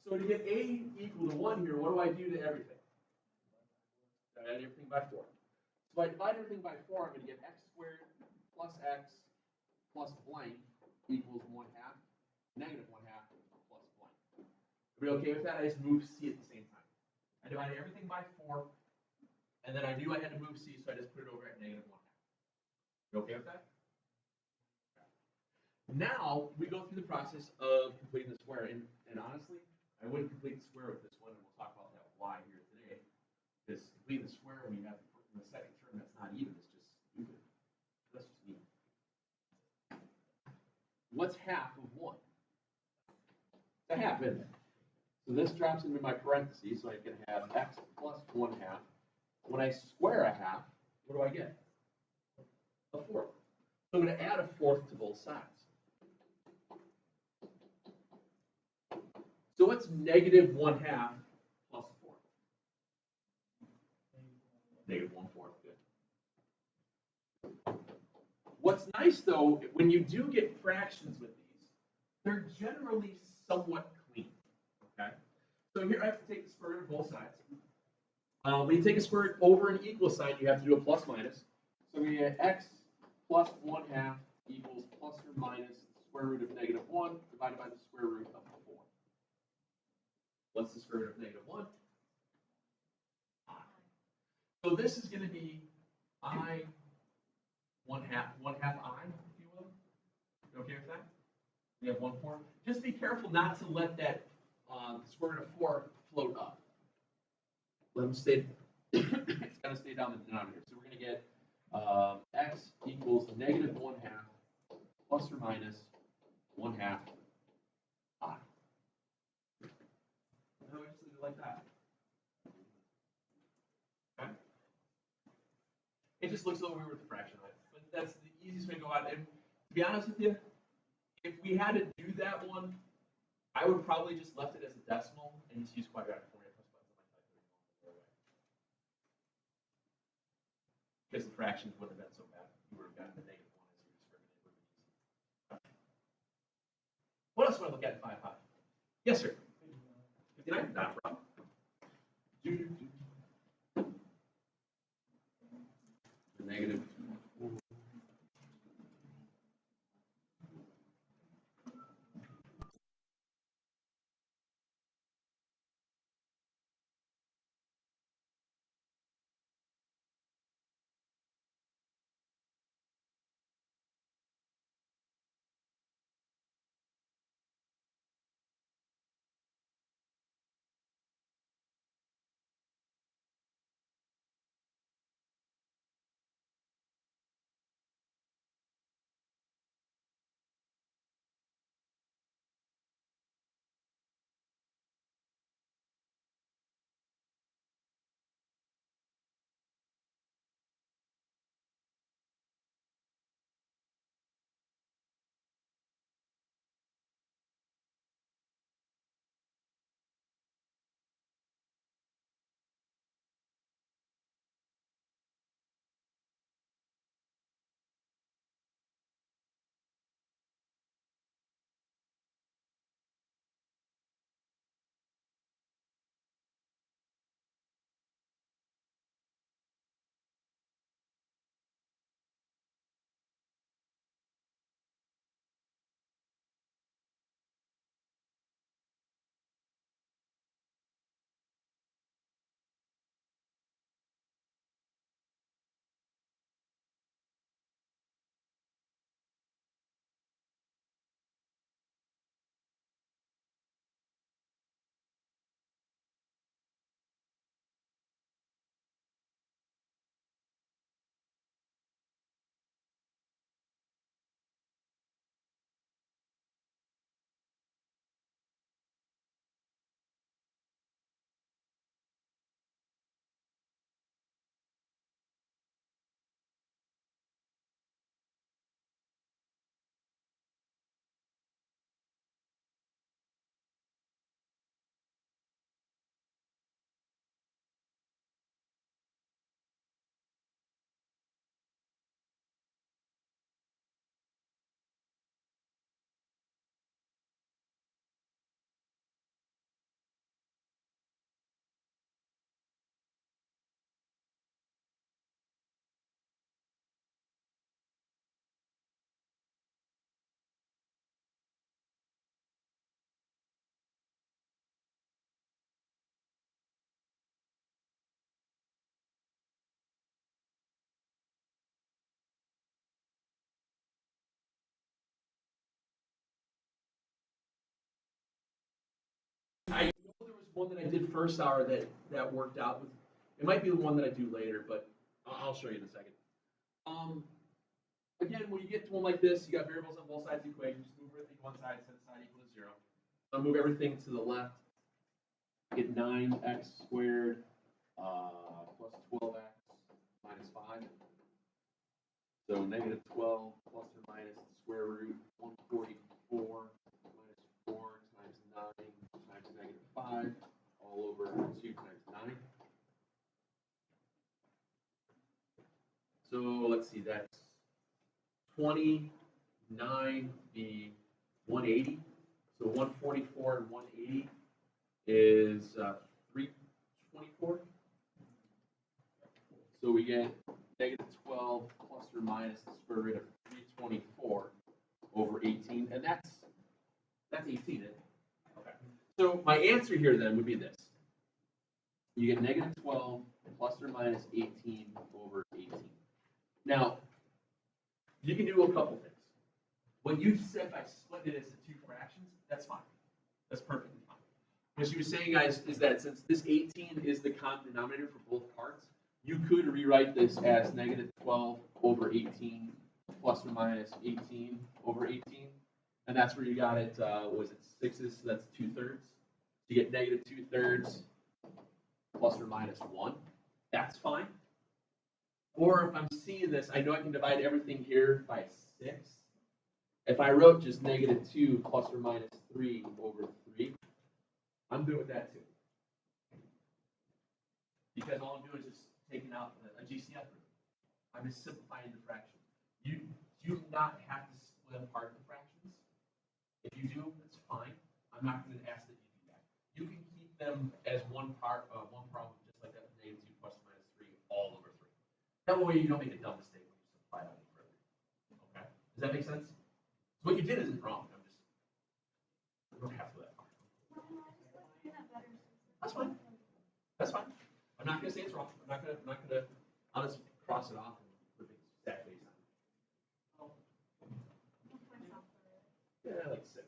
So to get a equal to 1 here, what do I do to everything? I add everything by 4. So if I divide everything by 4, I'm going to get x squared plus x plus blank equals 1/2, negative 1/2 plus blank. Are we okay with that? I just moved c at the same time. I divided everything by 4, and then I knew I had to move c, so I just put it over at negative 1/2. You okay with that? Now we go through the process of completing the square, and honestly, I wouldn't complete the square with this one, and we'll talk about that why here today. Because completing the square when you have the second term that's not even is just stupid. That's just me. What's half of 1? It's a half, isn't it? So this drops into my parentheses, so I can have x plus 1/2. When I square a half, what do I get? A fourth. So I'm going to add a fourth to both sides. So what's negative 1/2 plus a fourth? Negative 1/4. Good. What's nice though, when you do get fractions with these, they're generally somewhat clean. Okay. So here I have to take the square root of both sides. When you take a square root over an equal sign, you have to do a plus minus. So we get x plus 1/2 equals plus or minus the square root of negative 1 divided by the square root of 4. What's the square root of negative 1? I. So this is going to be I 1/2 I, if you will. You okay with that? We have 1/4. Just be careful not to let that square root of 4 float up. Let them stay. It's going to stay down the denominator. So we're going to get x equals negative 1/2 plus or minus 1/2 I. How much is it like that? Okay. It just looks a little weird with the fraction on it, but that's the easiest way to go out. And to be honest with you, if we had to do that one, I would probably just left it as a decimal and just use quadratic formula plus buttons on my calculator. Because the fractions wouldn't have been so bad. You would have gotten the negative 1 as your discriminant. What else do I look at in 5 pi? Yes, sir. 59? Not a problem. The negative one that I did first hour that worked out with. It might be the one that I do later, but I'll show you in a second. Again, when you get to one like this, you got variables on both sides of the equation. Just move everything to one side, set the side equal to 0. So I'll move everything to the left. Get 9x squared plus 12x minus 5. So negative 12 plus or minus the square root 144 minus 4 times 9 times negative 5 all over 2 times 9. So let's see, that's 29 be 180. So 144 and 180 is 324. So we get negative 12 plus or minus the square root of 324 over 18, and that's 18, isn't it? Okay. So my answer here then would be this. You get negative 12 plus or minus 18 over 18. Now, you can do a couple things. What you said by splitting it into two fractions, that's fine. That's perfectly fine. What she was saying, guys, is that since this 18 is the common denominator for both parts, you could rewrite this as negative 12 over 18 plus or minus 18 over 18. And that's where you got it, was it 6s, so that's 2/3. You get negative 2/3 plus or minus 1. That's fine. Or if I'm seeing this, I know I can divide everything here by 6. If I wrote just negative 2 plus or minus 3 over 3, I'm good with that too. Because all I'm doing is just taking out a GCF root. I'm just simplifying the fraction. You do not have to split apart the fractions. If you do, that's fine. I'm not going to ask that you do that. You can keep them as one problem, just like that, negative 2 plus or minus 3 all over 3. That way you don't make a dumb mistake when you simplify it out any further. Okay? Does that make sense? So what you did isn't wrong. We don't have to do that. That's fine. That's fine. I'm not going to say it's wrong. I'm not going to. I'll just cross it off and put the exact base on it. Yeah, like 6.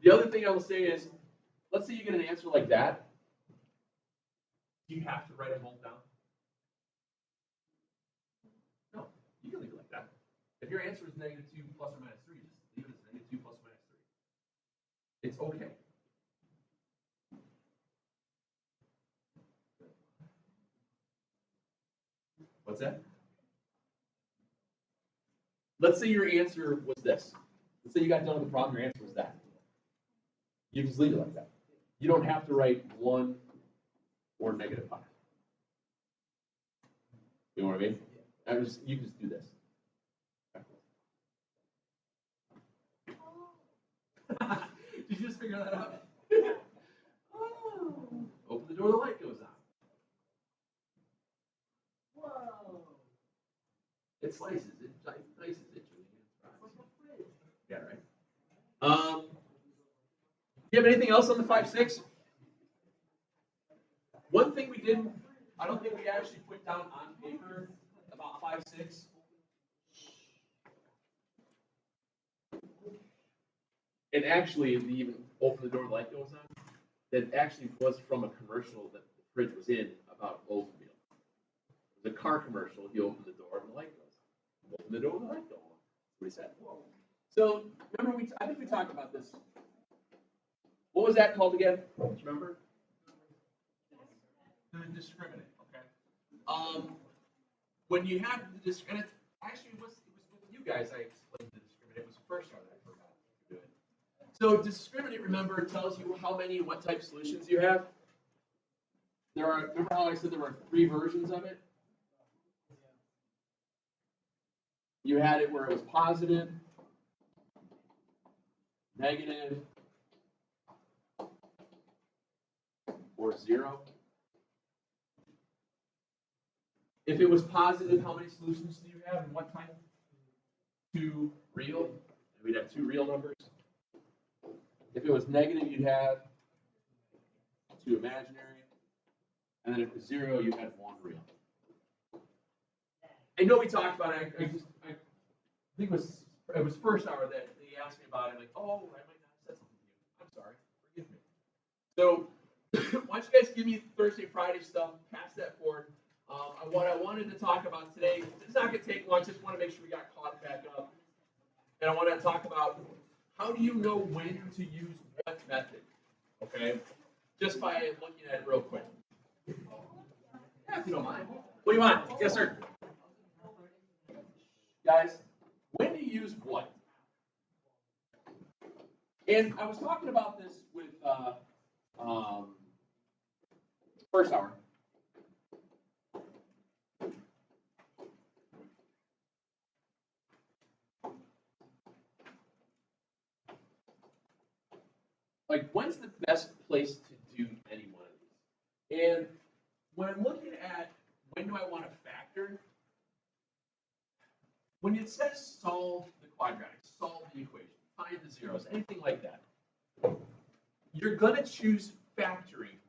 The other thing I will say is, let's say you get an answer like that. Do you have to write them both down? No, you can leave it like that. If your answer is negative 2 plus or minus 3, just leave it as negative 2 plus or minus 3. It's okay. What's that? Let's say your answer was this. Let's say you got done with the problem, your answer was that. You just leave it like that. You don't have to write 1 or negative 5. You know what I mean? You just do this. Did you just figure that out? Oh. Open the door, the light goes on. Whoa. It slices, it dices it. Yeah, right. Do you have anything else on the 5-6? One thing we didn't, I don't think we actually put down on paper about 5-6. And actually, if you even open the door, the light goes on. That actually was from a commercial that the fridge was in about Oldsmobile. It was a car commercial. You open the door and the light goes on. Open the door, the light goes on. That's what he said. Whoa. So remember, I think we talked about this. What was that called again? Do you remember? The discriminant. Okay. When you have the discriminant, actually it was with you guys I explained the discriminant. It was the first time that I forgot to do it. So discriminant, remember, tells you how many and what type solutions you have. Remember how I said there were 3 versions of it? You had it where it was positive, negative, or 0. If it was positive, how many solutions do you have and what type? 2 real, and we'd have 2 real numbers. If it was negative, you'd have 2 imaginary, and then if it was 0, you had 1 real. I know we talked about it. I think it was first hour that they asked me about it. Like, oh, I might not have said something to you. I'm sorry. Forgive me. So why don't you guys give me Thursday, Friday stuff, pass that forward. What I wanted to talk about today, it's not going to take long, just want to make sure we got caught back up. And I want to talk about how do you know when to use what method, okay? Just by looking at it real quick. Yeah, if you don't mind. What do you want? Yes, sir. Guys, when to use what? And I was talking about this with first hour. Like, when's the best place to do any one of these? And when I'm looking at when do I want to factor, when it says solve the quadratic, solve the equation, find the zeros, anything like that, you're going to choose factoring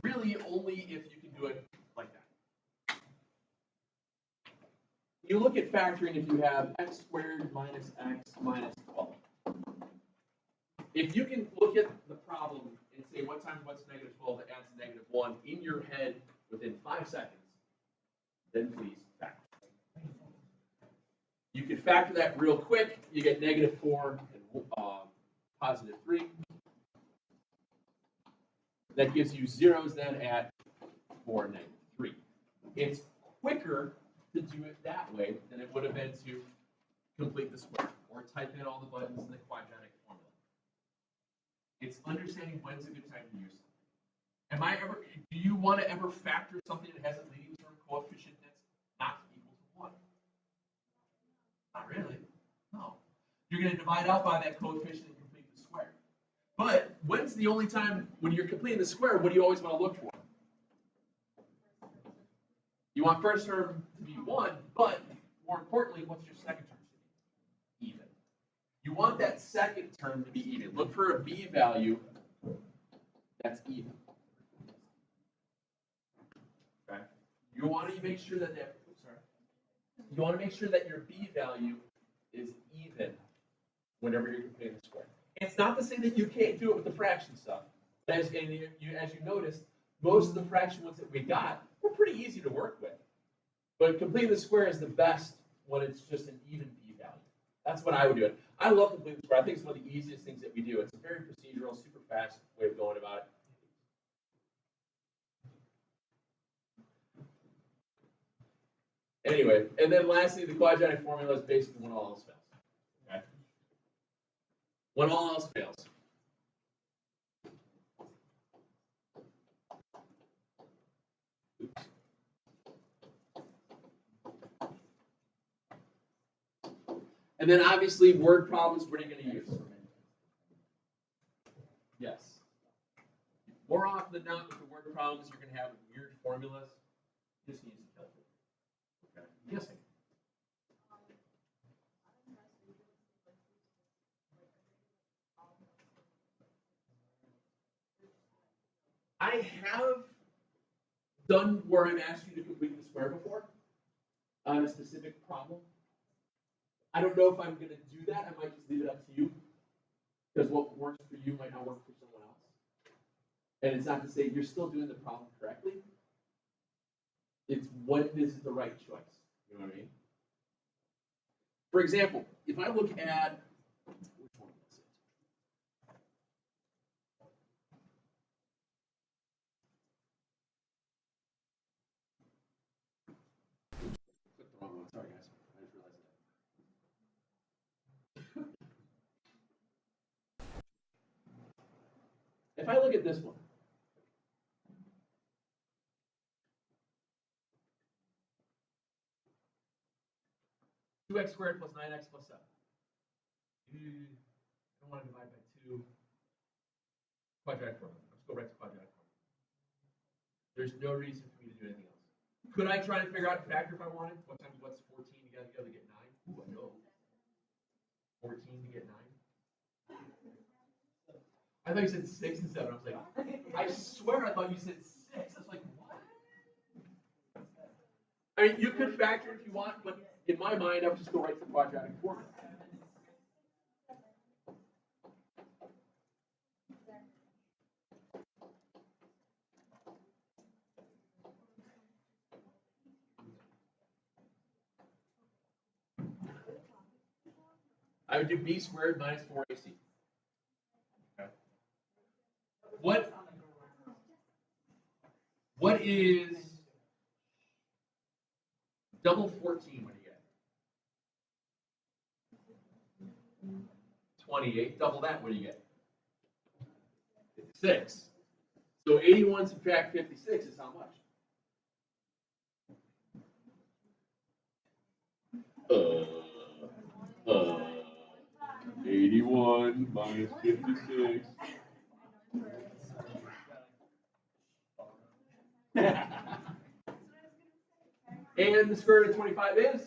really only if you can do it like that. You look at factoring if you have x squared minus x minus 12. If you can look at the problem and say what times what's negative 12 that adds negative 1 in your head within 5 seconds, then please factor. You can factor that real quick. You get negative 4 and positive 3. That gives you zeros then at 4 and negative 3. It's quicker to do it that way than it would have been to complete the square or type in all the buttons in the quadratic formula. It's understanding when's a good time to use it. Do you want to ever factor something that has a leading term coefficient that's not equal to 1? Not really. No. You're going to divide out by that coefficient and complete the square. But when's the only time when you're completing the square, what do you always want to look for? You want first term to be 1, but more importantly, what's your second term to be? Even. You want that second term to be even. Look for a b value that's even. Okay. You want to make sure that you want to make sure that your b value is even whenever you're completing the square. It's not to say that you can't do it with the fraction stuff. As you noticed, most of the fraction ones that we got were pretty easy to work with. But completing the square is the best when it's just an even b value. That's what I would do it. I love completing the square. I think it's one of the easiest things that we do. It's a very procedural, super fast way of going about it. Anyway, and then lastly, the quadratic formula is basically when all else fails. Okay? When all else fails. Oops. And then obviously word problems, what are you going to use? Yes. More often than not with the word problems, you're going to have weird formulas. Just use the calculator. Okay. Yes. I have done where I've asked you to complete the square before on a specific problem. I don't know if I'm going to do that. I might just leave it up to you because what works for you might not work for someone else. And it's not to say you're still doing the problem correctly. It's what is the right choice. You know what I mean? For example, if I look at which one was it? Clicked the wrong one. Sorry, guys. I just realized that. If I look at this one, 2x squared plus 9x plus 7. I don't want to divide by 2. Quadratic formula. Let's go right to quadratic formula. There's no reason for me to do anything else. Could I try to figure out a factor if I wanted? What times what's 14 together to get 9? Ooh, I know. 14 to get 9. I thought you said 6 and 7. I was like, I swear I thought you said 6. I was like, what? I mean, you could factor if you want, but in my mind, I would just go right to the quadratic formula. I would do b squared minus 4ac. Okay. What is double 14? What do you get? 28. Double that, what do you get? 56. So 81 subtract 56 is how much? 81 minus 56. And the square root of 25 is?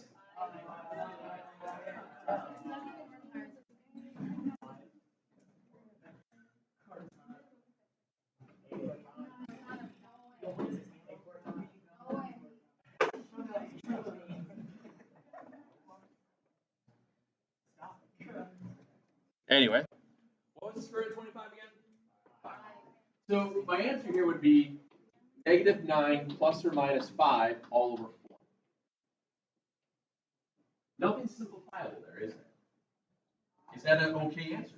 Anyway, what was the square root of 25 again? 5. So my answer here would be negative 9 plus or minus 5 all over 4. Nothing simplifiable there, is there? Is that an okay answer?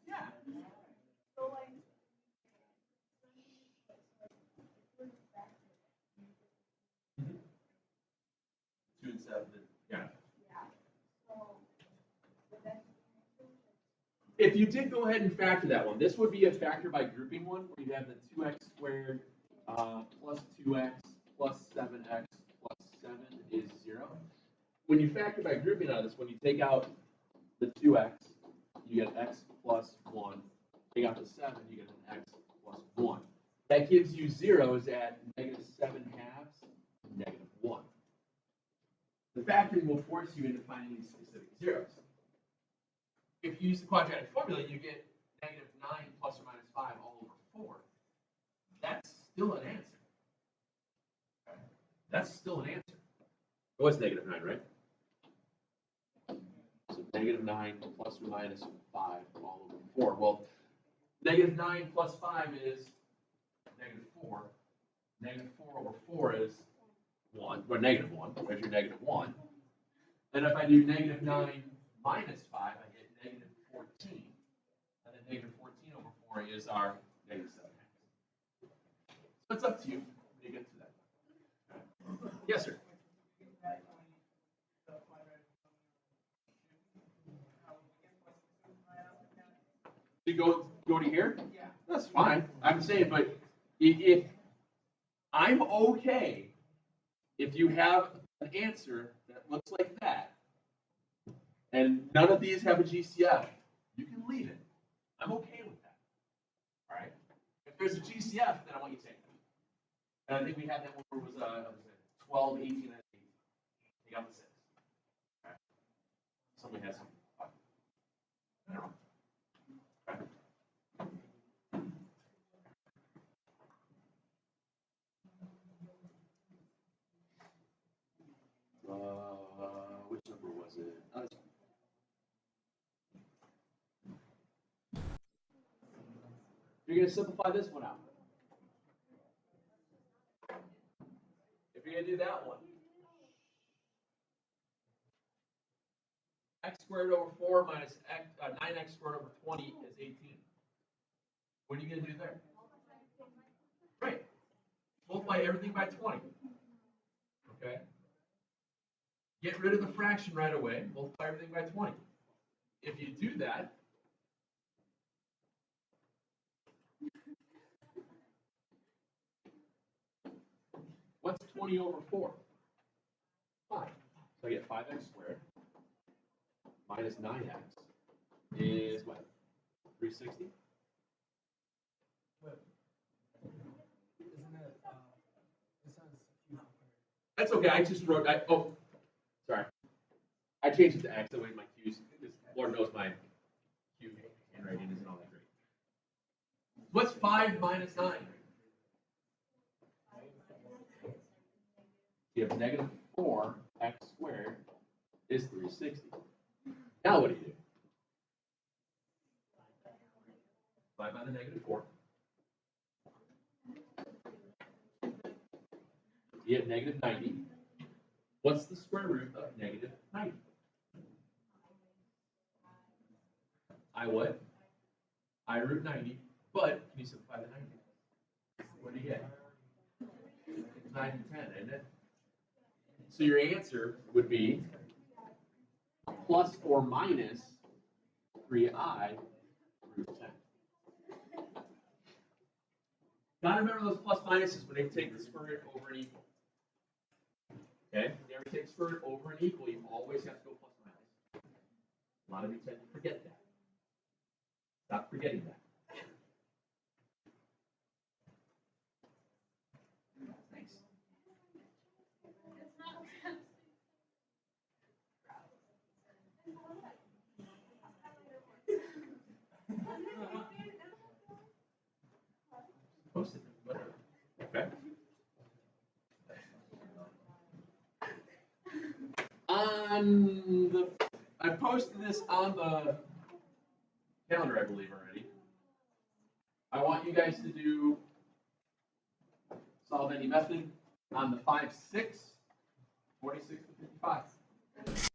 Yeah. 2 and 7. Yeah. If you did go ahead and factor that one, this would be a factor by grouping one, where you have the 2x squared plus 2x plus 7x plus 7 is 0. When you factor by grouping out of this, when you take out the 2x, you get x plus 1. Take out the 7, you get an x plus 1. That gives you zeros at negative 7 halves, negative 1. The factoring will force you into finding these specific zeros. If you use the quadratic formula, you get negative 9 plus or minus 5 all over 4. That's still an answer. Okay. That's still an answer. It was negative 9, right? So negative 9 plus or minus 5 all over 4. Well, negative 9 plus 5 is negative 4. Negative 4 over 4 is 1, or negative 1. There's your negative 1. Then if I do negative 9 minus 5, I get negative 14. And then negative 14 over 4 is our negative 7 halves. So it's up to you when you get to that. Yes, sir. You go to here? Yeah. That's fine. I'm saying, but if I'm okay if you have an answer that looks like that, and none of these have a GCF, you can leave it. I'm okay with that. All right. If there's a GCF, then I want you to take it. And I think we had that one where it was 12, 18, and 18. Take out the 6. All right. Somebody has some. I don't know. Which number was it? Oh, this one. You're going to simplify this one out. If you're going to do that one, x squared over 4 minus 9x squared over 20 is 18. What are you going to do there? Right. Multiply everything by 20. Okay. Get rid of the fraction right away. Multiply everything by 20. If you do that, what's 20 over 4? 5. So I get 5x squared minus 9x is what? 360? Isn't it, this has Q squared. That's okay. I just wrote, sorry. I changed it to x. That way my Q's, because Lord knows my Q handwriting isn't all that great. What's 5 minus 9? You have negative 4x squared is 360. Now what do you do? Divide by the negative 4. You have negative 90. What's the square root of negative 90? I what? I root 90. But can you simplify the 90? What do you get? It's 9 to 10, isn't it? So your answer would be plus or minus 3I root 10. Gotta remember those plus minuses when they take the square root over an equal. Okay? Whenever you take square root over an equal, you always have to go plus minus. A lot of you tend to forget that. Stop forgetting that. Thanks. Post it, whatever. Okay. I posted this on the calendar, I believe, already. I want you guys to solve any method on the 5, 6, 46 to 55.